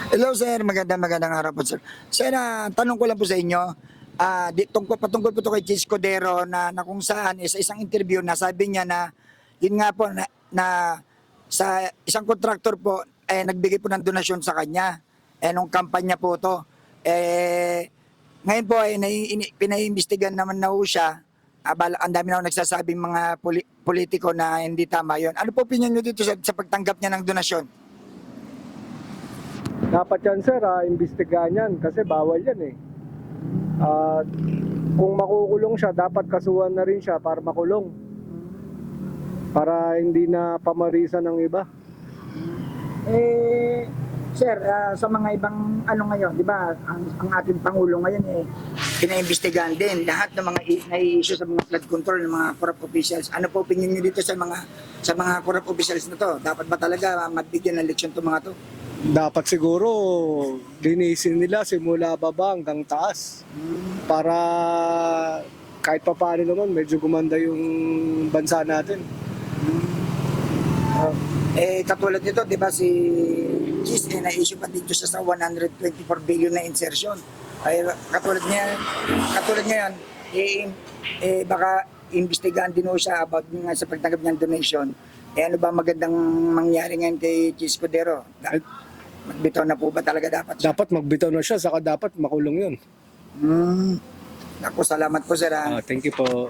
Hello sir, magandang araw po sir. Sir, tanong ko lang po sa inyo, patungkol po to kay Chis Codero na kung saan sa isang interview na sabi niya na yun nga po na sa isang kontraktor po nagbigay po ng donasyon sa kanya. Nung kampanya po to. Ngayon po pinaiimbestigan naman na po siya. Ang dami na nagsasabing mga politiko na hindi tama yon. Ano po opinion niyo dito sa pagtanggap niya ng donasyon? Dapat yan sir, imbestigahan yan kasi bawal yan eh. At kung makukulong siya, dapat kasuhan na rin siya para makulong. Para hindi na pamarisan ng iba. Sir, sa mga ibang ngayon, di ba, ang ating Pangulo ngayon pinaimbestigahan din lahat ng mga nai-issue sa mga flood control ng mga corrupt officials. Ano po opinion niyo dito sa mga corrupt officials na to? Dapat ba talaga magbigyan ng leksyon to mga to? Dapat siguro linisin nila simula baba hanggang taas. Para kahit pa paano naman medyo gumanda yung bansa natin. Katulad nito, di ba, si Gis na-issue pa dito siya sa 124 billion na insertion. Katulad niya yan, baka imbestigahan din ho siya about nga sa pagtanggap ng donation. Ano ba magandang mangyari ngayon kay Chis Codero? Magbitaw na po ba talaga dapat siya? Dapat magbitaw na siya, saka dapat makulong yun. Ako, salamat po sir. Thank you po.